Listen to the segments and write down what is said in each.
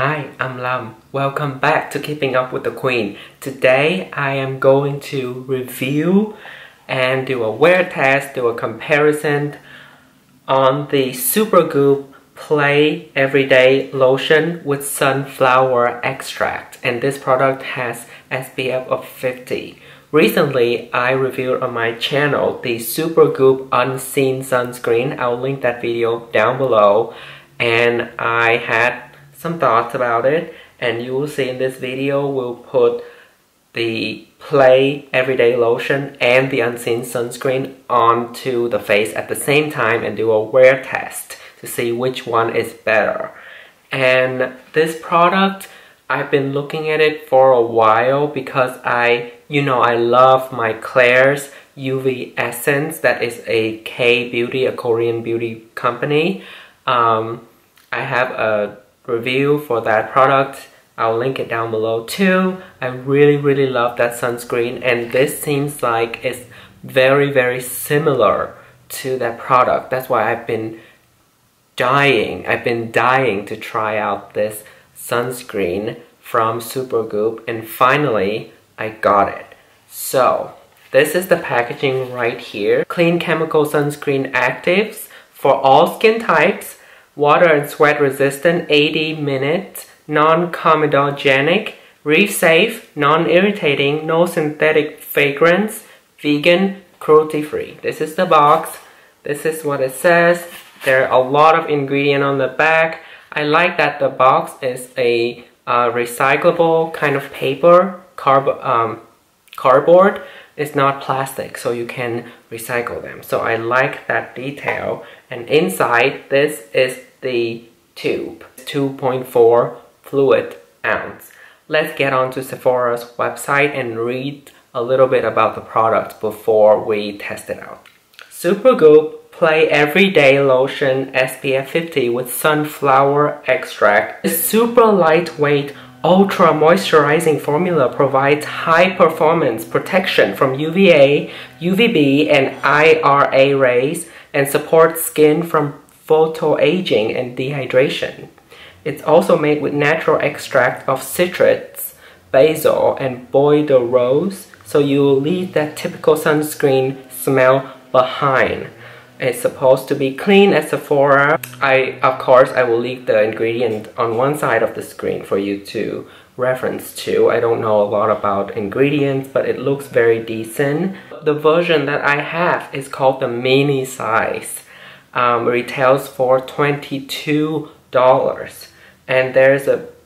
Hi, I'm Lam. Welcome back to Keeping Up with the Queen. Today I am going to review and do a wear test, do a comparison on the Supergoop Play Everyday Lotion with Sunflower Extract. And this product has SPF of 50. Recently, I reviewed on my channel the Supergoop Unseen Sunscreen. I'll link that video down below. And I had some thoughts about it, and you will see in this video we'll put the Play Everyday Lotion and the Unseen Sunscreen onto the face at the same time and do a wear test to see which one is better. And this product, I've been looking at it for a while because I love my Klairs UV Essence. That is a K-beauty, a Korean beauty company. I have a review for that product. I'll link it down below too. I really love that sunscreen, and this seems like it's very similar to that product. That's why I've been dying to try out this sunscreen from Supergoop, and finally I got it. So this is the packaging right here. Clean chemical sunscreen actives for all skin types, water and sweat resistant, 80 minutes, non-comedogenic, reef safe, non-irritating, no synthetic fragrance, vegan, cruelty free. This is the box. This is what it says. There are a lot of ingredients on the back. I like that the box is a recyclable kind of paper, cardboard. It's not plastic, so you can recycle them. So I like that detail. And inside, this is the tube, 2.4 fluid ounce. Let's get onto Sephora's website and read a little bit about the product before we test it out. Supergoop Play Everyday Lotion SPF 50 with Sunflower Extract. This super lightweight, ultra moisturizing formula provides high performance protection from UVA, UVB, and IRA rays and supports skin from photoaging and dehydration. It's also made with natural extract of citrus, basil, and bois de rose, so you will leave that typical sunscreen smell behind. It's supposed to be clean as Sephora. Of course, I will leave the ingredient on one side of the screen for you to reference to. I don't know a lot about ingredients, but it looks very decent. The version that I have is called the mini size. Retails for $22, and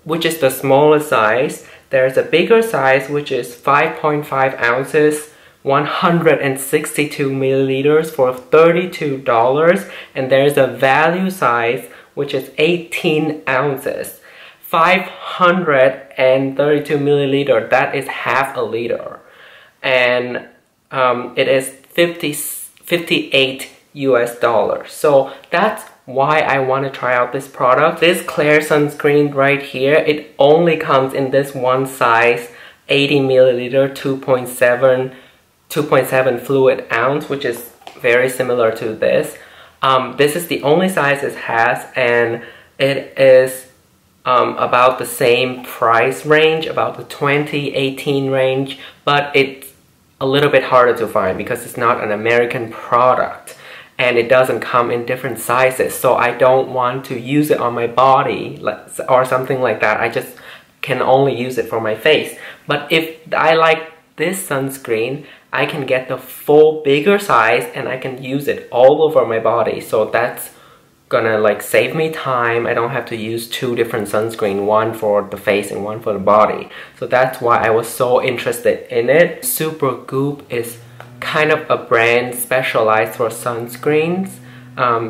which is the smallest size. There's a bigger size which is 5.5 ounces, 162 milliliters for $32, and there's a value size which is 18 ounces, 532 milliliter. That is half a liter, and it is $58 US. So that's why I want to try out this product. This Klairs sunscreen right here, it only comes in this one size, 80 milliliter, 2.7 fluid ounce, which is very similar to this. This is the only size it has, and it is about the same price range, about the 20-18 range, but it's a little bit harder to find because it's not an American product. And it doesn't come in different sizes, so I don't want to use it on my body or something like that. I just can only use it for my face. But if I like this sunscreen, I can get the full bigger size and I can use it all over my body. So that's gonna save me time. I don't have to use two different sunscreen, one for the face and one for the body. So that's why I was so interested in it. Supergoop is kind of a brand specialized for sunscreens,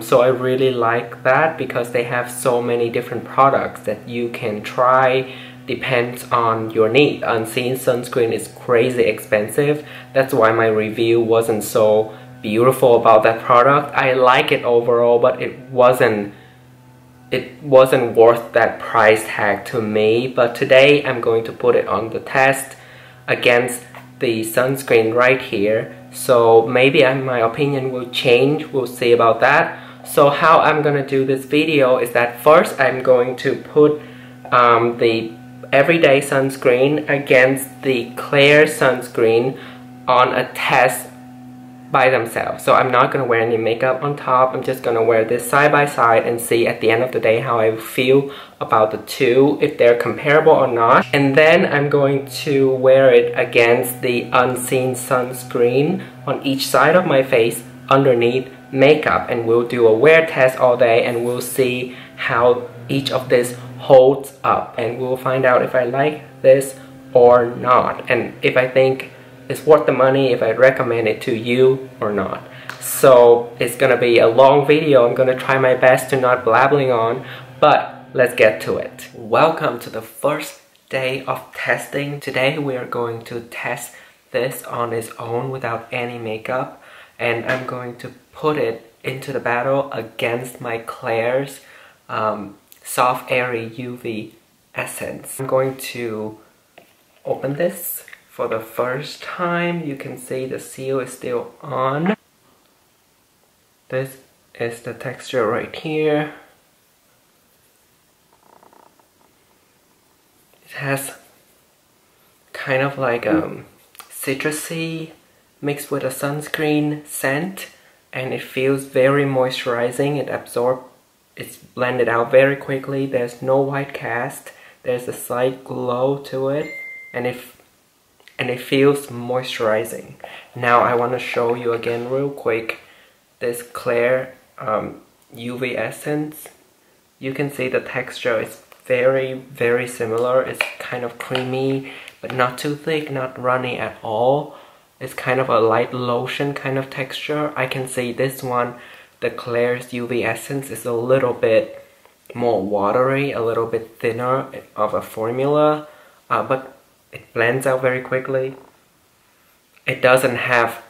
so I really like that because they have so many different products that you can try. Depends on your need. Unseen sunscreen is crazy expensive. That's why my review wasn't so beautiful about that product. I like it overall, but it wasn't worth that price tag to me. But today I'm going to put it on the test against the sunscreen right here. So maybe my opinion will change. We'll see about that. So how I'm gonna do this video is that first I'm going to put the everyday sunscreen against the Klairs sunscreen on a test by themselves. So I'm not going to wear any makeup on top. I'm just going to wear this side by side and see at the end of the day how I feel about the two, if they're comparable or not. And then I'm going to wear it against the unseen sunscreen on each side of my face underneath makeup, and we'll do a wear test all day and we'll see how each of this holds up, and we'll find out if I like this or not, and if I think it's worth the money, if I'd recommend it to you or not. So it's gonna be a long video. I'm gonna try my best to not blabbling on, but let's get to it. Welcome to the first day of testing. Today we are going to test this on its own without any makeup, and I'm going to put it into the battle against my Klairs Soft Airy UV Essence. I'm going to open this for the first time. You can see the seal is still on. This is the texture right here. It has kind of like citrusy mixed with a sunscreen scent, and it feels very moisturizing. It absorbs, it's blended out very quickly. There's no white cast. There's a slight glow to it, and it feels moisturizing. Now I want to show you again real quick this Klairs UV Essence. You can see the texture is very similar. It's kind of creamy, but not too thick, not runny at all. It's kind of a light lotion kind of texture. I can see this one, the Klairs UV Essence, is a little bit more watery, a little bit thinner of a formula, but it blends out very quickly. It doesn't have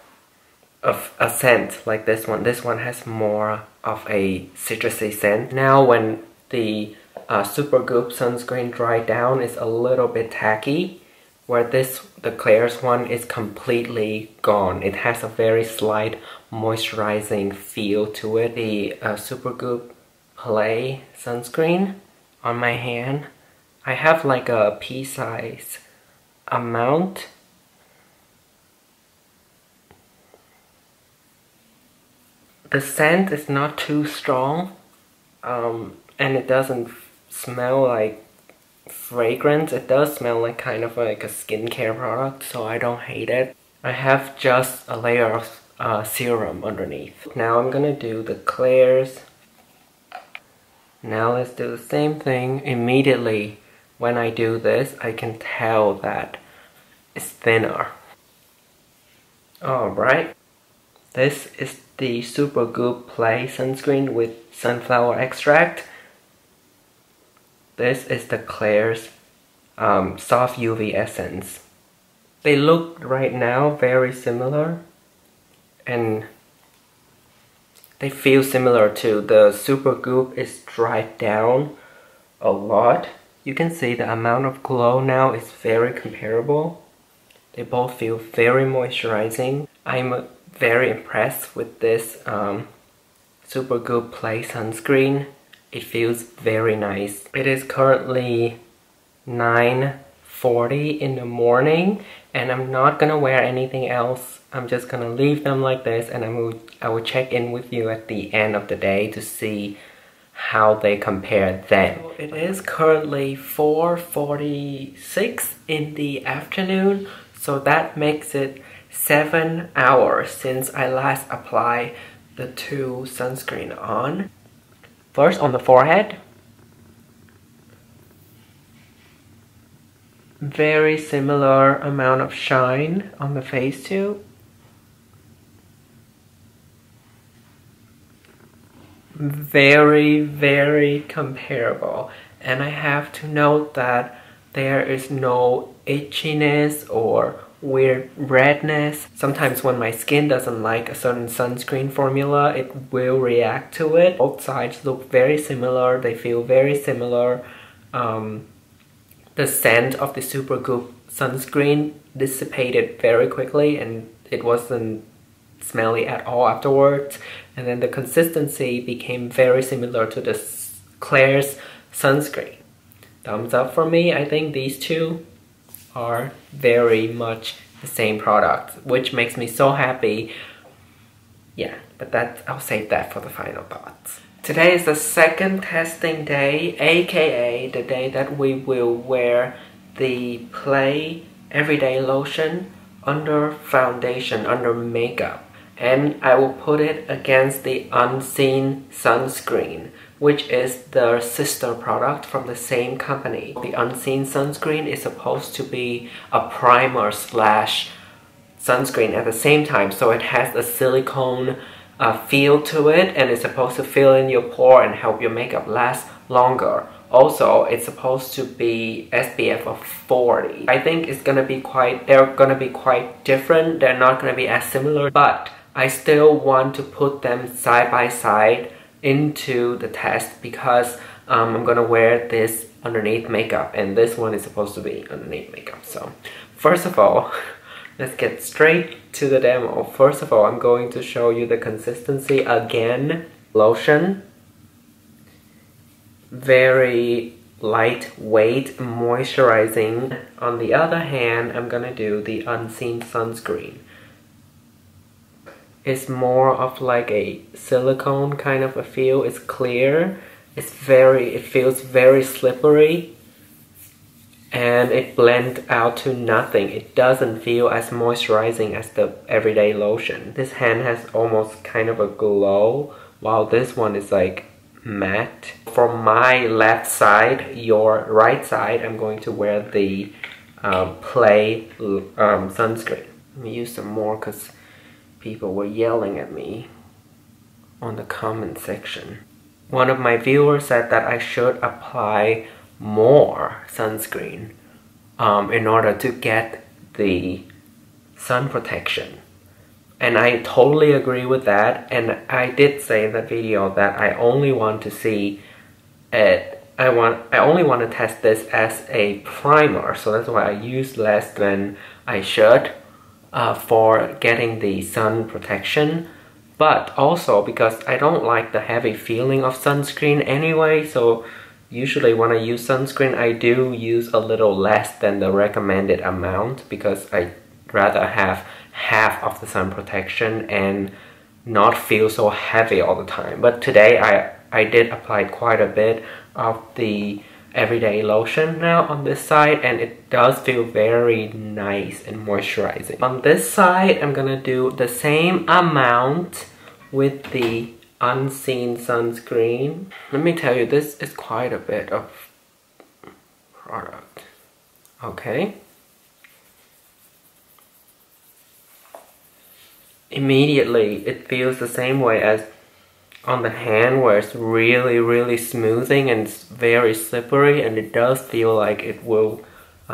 a scent like this one. This one has more of a citrusy scent. Now when the Supergoop sunscreen dried down, it's a little bit tacky, where the Klairs one is completely gone. It has a very slight moisturizing feel to it. The Supergoop Play sunscreen on my hand, I have like a pea-size amount. The scent is not too strong, and it doesn't smell like fragrance. It does smell like kind of like a skincare product, so I don't hate it. I have just a layer of serum underneath. Now I'm gonna do the Klairs. Now let's do the same thing. Immediately when I do this, I can tell that it's thinner. Alright, this is the Supergoop Play sunscreen with sunflower extract. This is the Klairs Soft UV Essence. They look right now very similar, and they feel similar too. The Supergoop is dried down a lot. You can see the amount of glow now is very comparable. They both feel very moisturizing. I'm very impressed with this Supergoop Play sunscreen. It feels very nice. It is currently 9:40 in the morning, and I'm not gonna wear anything else. I'm just gonna leave them like this, and I will check in with you at the end of the day to see how they compare then. It is currently 4:46 in the afternoon, so that makes it 7 hours since I last applied the two sunscreen on. First on the forehead. Very similar amount of shine on the face too. Very comparable. And I have to note that there is no itchiness or weird redness. Sometimes when my skin doesn't like a certain sunscreen formula, it will react to it. Both sides look very similar. They feel very similar. The scent of the Supergoop sunscreen dissipated very quickly, and it wasn't smelly at all afterwards. And then the consistency became very similar to the Klairs sunscreen. thumbs up for me. I think these two are very much the same product, which makes me so happy. Yeah, but I'll save that for the final thoughts. Today is the second testing day, aka the day that we will wear the Klairs Everyday Lotion under foundation, under makeup. And I will put it against the Unseen Sunscreen, which is the sister product from the same company. The Unseen Sunscreen is supposed to be a primer slash sunscreen at the same time, so it has a silicone feel to it, and it's supposed to fill in your pore and help your makeup last longer. Also, it's supposed to be SPF of 40. I think they're gonna be quite different. They're not gonna be as similar, but I still want to put them side by side into the test because I'm gonna wear this underneath makeup, and this one is supposed to be underneath makeup. So first of all, let's get straight to the demo. First of all, I'm going to show you the consistency again. Lotion, very lightweight, moisturizing. On the other hand, I'm gonna do the Unseen Sunscreen. It's more of like a silicone kind of a feel. It's clear. It feels very slippery, and it blends out to nothing. It doesn't feel as moisturizing as the Everyday Lotion. This hand has almost kind of a glow, while this one is like matte. For my left side, your right side, I'm going to wear the Klairs sunscreen. Let me use some more because people were yelling at me on the comment section. One of my viewers said that I should apply more sunscreen in order to get the sun protection. And I totally agree with that, and I did say in the video that I only want to see it, I only want to test this as a primer, so that's why I use less than I should for getting the sun protection. But also because I don't like the heavy feeling of sunscreen anyway, so usually when I use sunscreen I do use a little less than the recommended amount because I'd rather have half of the sun protection and not feel so heavy all the time. But today I did apply quite a bit of the Everyday Lotion now on this side, and it does feel very nice and moisturizing. On this side, I'm gonna do the same amount with the Unseen Sunscreen. Let me tell you, this is quite a bit of product. Okay. Immediately, it feels the same way as on the hand, where it's really smoothing and it's very slippery, and it does feel like it will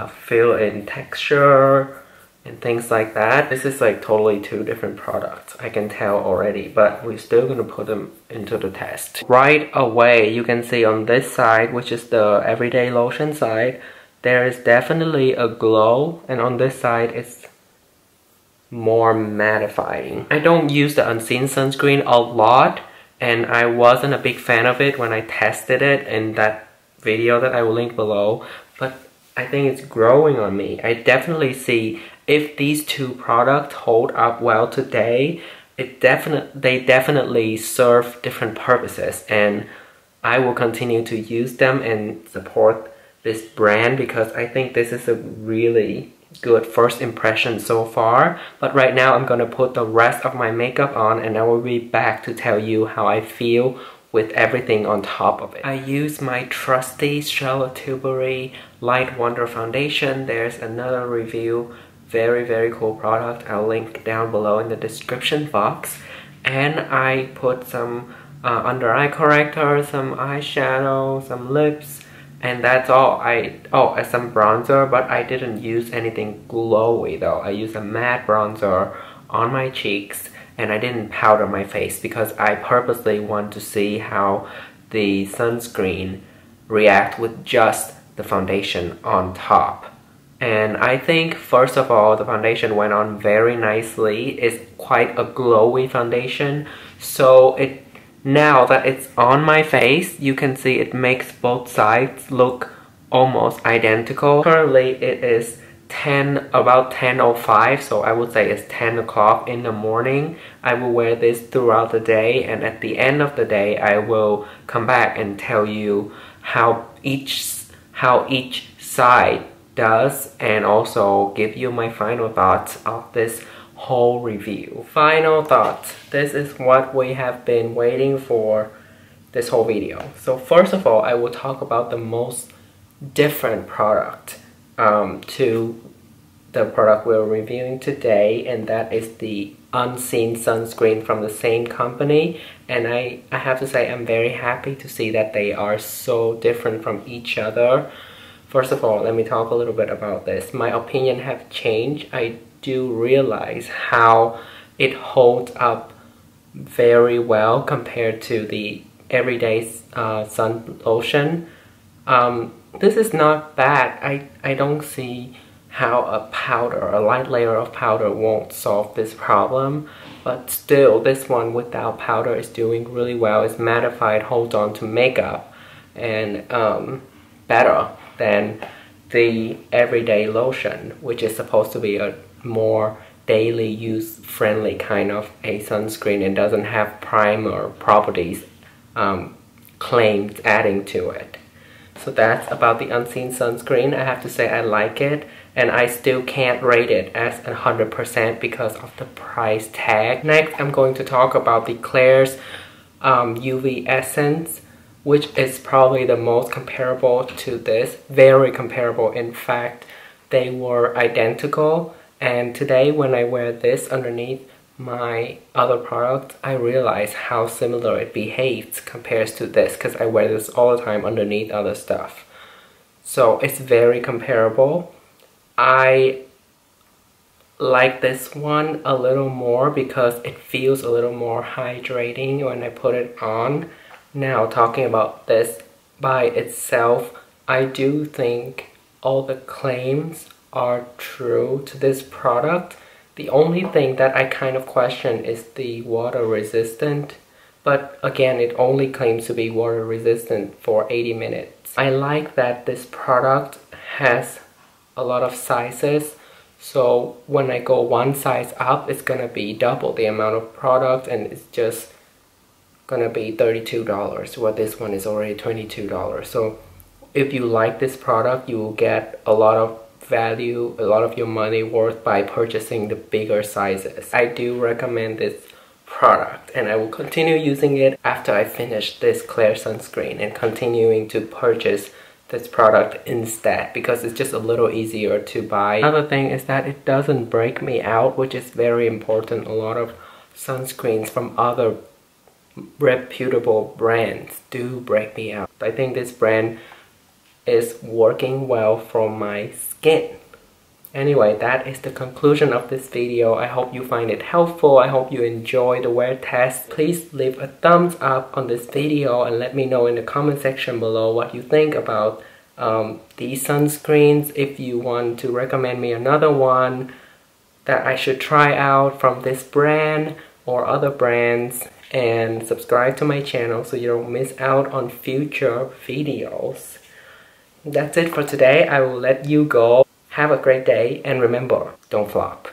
fill in texture and things like that. This is like totally two different products, I can tell already, but we're still gonna put them into the test. Right away, you can see on this side, which is the Everyday Lotion side, there is definitely a glow, and on this side it's more mattifying. I don't use the Unseen Sunscreen a lot, and I wasn't a big fan of it when I tested it in that video that I will link below, but I think it's growing on me. I definitely see if these two products hold up well today, they definitely serve different purposes, and I will continue to use them and support this brand because I think this is a really good first impression so far. But right now I'm gonna put the rest of my makeup on, and I will be back to tell you how I feel with everything on top of it. I use my trusty Charlotte Tilbury Light Wonder foundation. There's another review, very cool product. I'll link down below in the description box. And I put some under eye corrector, some eyeshadow, some lips, and that's all. Some bronzer, but I didn't use anything glowy though. I used a matte bronzer on my cheeks, and I didn't powder my face because I purposely want to see how the sunscreen react with just the foundation on top. And I think first of all, the foundation went on very nicely. It's quite a glowy foundation, so now that it's on my face, you can see it makes both sides look almost identical. Currently it is about 10:05, so I would say it's 10 o'clock in the morning. I will wear this throughout the day, and at the end of the day I will come back and tell you how each side does, and also give you my final thoughts of this whole review. Final thoughts. This is what we have been waiting for this whole video. So first of all, I will talk about the most different product to the product we're reviewing today, and that is the Unseen sunscreen from the same company. And I have to say I'm very happy to see that they are so different from each other. First of all, let me talk a little bit about this. My opinion have changed. I do realize how it holds up very well compared to the everyday sun lotion. This is not bad. I don't see how a light layer of powder won't solve this problem, but still this one without powder is doing really well. It's mattified, holds on to makeup, and better than the everyday lotion, which is supposed to be a more daily use friendly kind of a sunscreen and doesn't have primer properties claims adding to it. So that's about the Unseen sunscreen. I have to say I like it, and I still can't rate it as 100% because of the price tag. Next, I'm going to talk about the Klairs UV Essence, which is probably the most comparable to this. Very comparable. In fact, they were identical. And today when I wear this underneath my other product, I realize how similar it behaves compared to this, because I wear this all the time underneath other stuff. So it's very comparable. I like this one a little more because it feels a little more hydrating when I put it on. Now, talking about this by itself, I do think all the claims are true to this product. The only thing that I kind of question is the water resistant, but again, it only claims to be water resistant for 80 minutes. I like that this product has a lot of sizes, so when I go one size up, it's gonna be double the amount of product, and it's just gonna be $32, while this one is already $22. So if you like this product, you will get a lot of value, a lot of your money worth by purchasing the bigger sizes. I do recommend this product, and I will continue using it after I finish this Klairs sunscreen, and continuing to purchase this product instead because it's just a little easier to buy. Another thing is that it doesn't break me out, which is very important. A lot of sunscreens from other reputable brands do break me out. I think this brand is working well for my skin. Anyway, that is the conclusion of this video. I hope you find it helpful. I hope you enjoy the wear test. Please leave a thumbs up on this video and let me know in the comment section below what you think about these sunscreens. If you want to recommend me another one that I should try out from this brand or other brands, and subscribe to my channel so you don't miss out on future videos. That's it for today. I will let you go. Have a great day, and remember, don't flop.